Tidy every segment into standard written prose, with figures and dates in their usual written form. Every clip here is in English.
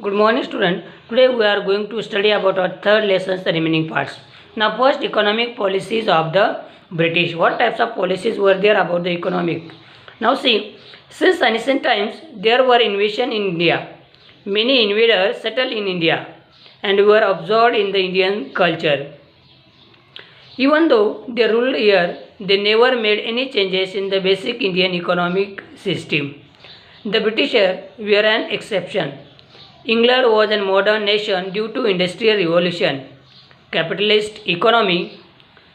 Good morning, student. Today we are going to study about our third lesson, the remaining parts. Now, first, economic policies of the British. What types of policies were there about the economic? Now, see, since ancient times, there were invasion in India. Many invaders settled in India and were absorbed in the Indian culture. Even though they ruled here, they never made any changes in the basic Indian economic system. The British were an exception. England was a modern nation due to industrial revolution. Capitalist economy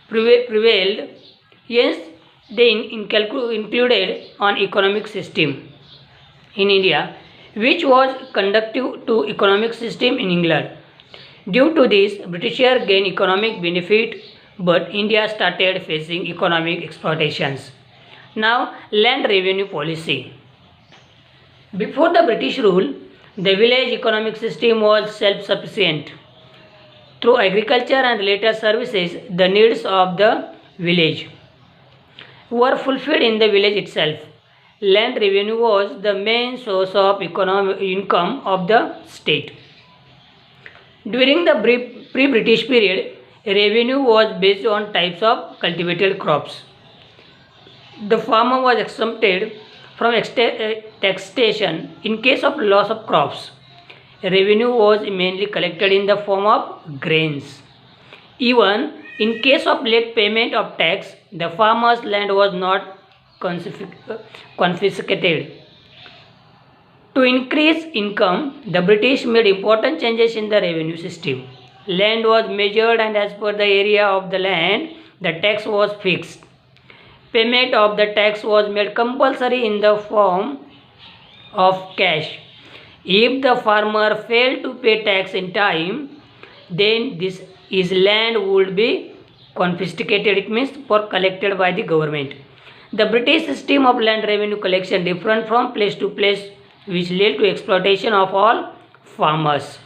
prevailed. Hence, they included an economic system in India, which was conducive to economic system in England. Due to this, Britishers gained economic benefit, but India started facing economic exploitations. Now, land revenue policy. Before the British rule, the village economic system was self-sufficient. Through agriculture and related services, the needs of the village were fulfilled in the village itself. Land revenue was the main source of income of the state. During the pre-British period, revenue was based on types of cultivated crops. The farmer was exempted from taxation in case of loss of crops. Revenue was mainly collected in the form of grains. Even in case of late payment of tax, the farmer's land was not confiscated. To increase income, the British made important changes in the revenue system. Land was measured, and as per the area of the land, the tax was fixed. Payment of the tax was made compulsory in the form of cash. If the farmer failed to pay tax in time, then his land would be confiscated. It means for collected by the government. The British system of land revenue collection different from place to place, which led to exploitation of all farmers.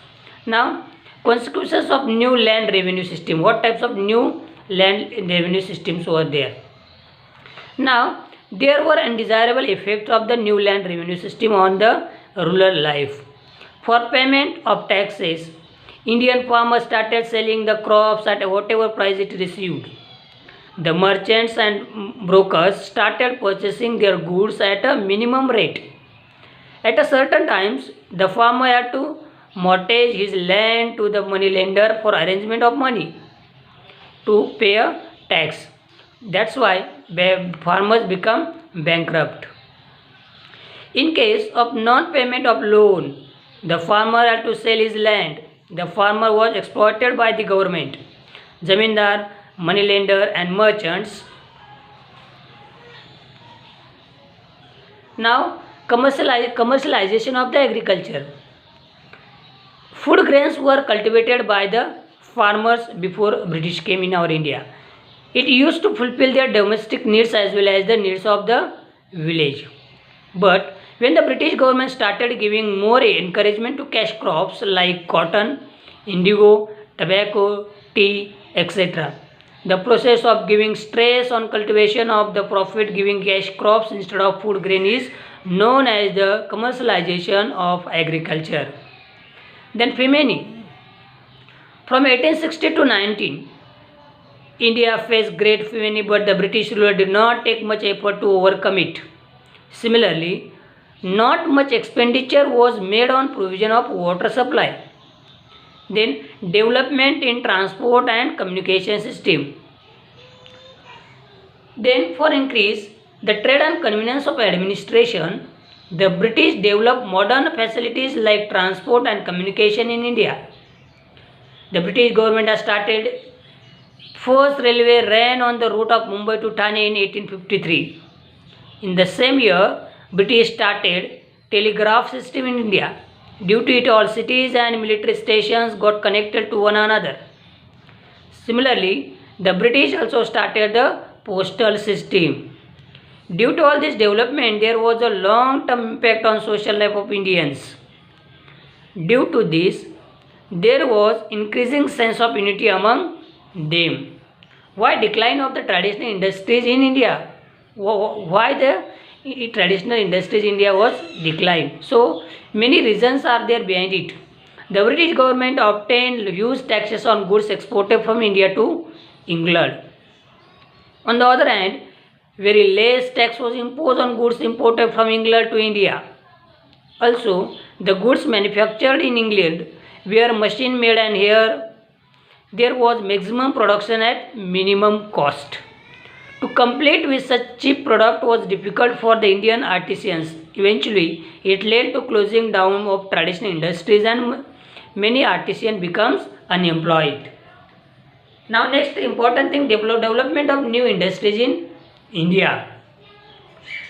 Now, consequences of new land revenue system. What types of new land revenue systems were there? Now, there were undesirable effects of the new land revenue system on the rural life. For payment of taxes, Indian farmers started selling the crops at whatever price it received. The merchants and brokers started purchasing their goods at a minimum rate. At a certain times, the farmer had to mortgage his land to the moneylender for arrangement of money to pay a tax. That's why farmers become bankrupt. In case of non-payment of loan, the farmer had to sell his land. The farmer was exploited by the government, zamindar, moneylender and merchants. Now, commercialization of the agriculture. Food grains were cultivated by the farmers before British came in our India. It used to fulfill their domestic needs as well as the needs of the village. But when the British government started giving more encouragement to cash crops like cotton, indigo, tobacco, tea, etc., the process of giving stress on cultivation of the profit-giving cash crops instead of food grain is known as the commercialization of agriculture. Then famine. From 1860 to 19, India faced great famine, but the British ruler did not take much effort to overcome it. Similarly, not much expenditure was made on provision of water supply. Then development in transport and communication system. Then for increase the trade and convenience of administration, the British developed modern facilities like transport and communication in India. The British government has started first railway ran on the route of Mumbai to Thane in 1853. In the same year, British started telegraph system in India. Due to it, all cities and military stations got connected to one another. Similarly, the British also started the postal system. Due to all this development, there was a long-term impact on social life of Indians. Due to this, there was increasing sense of unity among them. Why decline of the traditional industries in India? Why the traditional industries in India was declined? So many reasons are there behind it. The British government obtained huge taxes on goods exported from India to England. On the other hand, very less tax was imposed on goods imported from England to India. Also, the goods manufactured in England were machine made, and here there was maximum production at minimum cost. To compete with such cheap product was difficult for the Indian artisans. Eventually, it led to closing down of traditional industries and many artisans becomes unemployed. Now next important thing, development of new industries in India.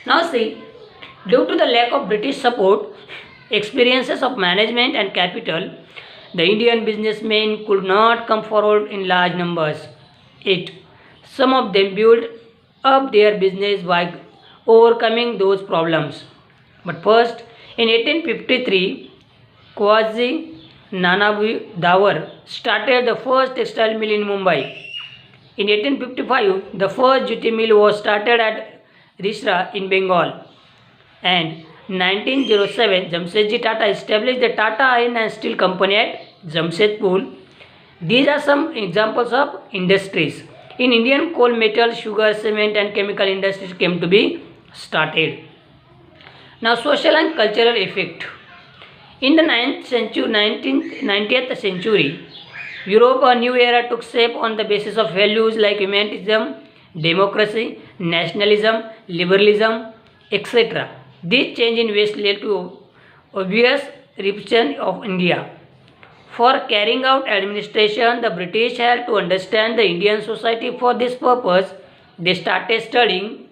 Now see, due to the lack of British support, experiences of management and capital, the Indian businessmen could not come forward in large numbers. Yet, some of them built up their business by overcoming those problems. But first, in 1853, Quasi Nanabu Dawar started the first textile mill in Mumbai. In 1855, the first jute mill was started at Risra in Bengal. And 1907, Jamshedji Tata established the Tata Iron and Steel Company at Jamshedpur. These are some examples of industries. In Indian, coal, metal, sugar, cement and chemical industries came to be started. Now social and cultural effect. In the 19th century, Europe, a new era took shape on the basis of values like humanism, democracy, nationalism, liberalism, etc. This change in West led to obvious repression of India. For carrying out administration, the British had to understand the Indian society. For this purpose, they started studying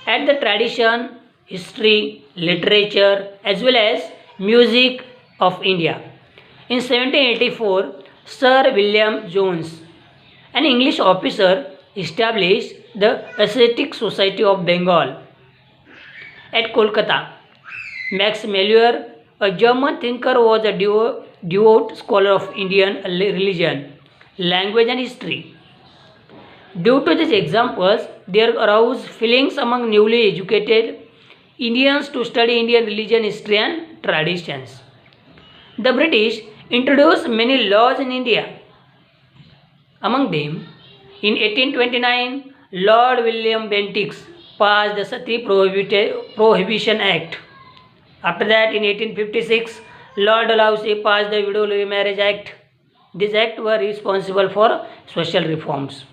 at the tradition, history, literature as well as music of India. In 1784, Sir William Jones, an English officer, established the Ascetic Society of Bengal at Kolkata. Max Muller, a German thinker, was a devout scholar of Indian religion, language and history. Due to these examples, there arose feelings among newly educated Indians to study Indian religion, history and traditions. The British introduced many laws in India. Among them, in 1829, Lord William Bentinck passed the Sati Prohibition Act. After that, in 1856, Lord Dalhousie passed the Widow Remarriage Act. These acts were responsible for social reforms.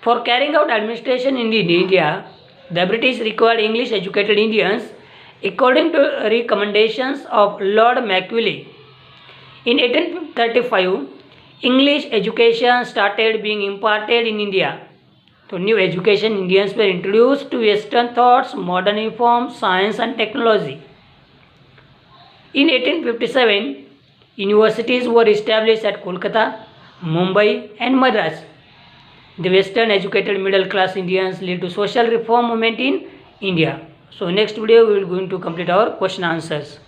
For carrying out administration in India, the British required English educated Indians according to recommendations of Lord Macaulay. In 1835, English education started being imparted in India. So new education Indians were introduced to Western thoughts, modern reforms, science and technology. In 1857, universities were established at Kolkata, Mumbai and Madras. The Western educated middle class Indians led to social reform movement in India. So next video we will going to complete our question answers.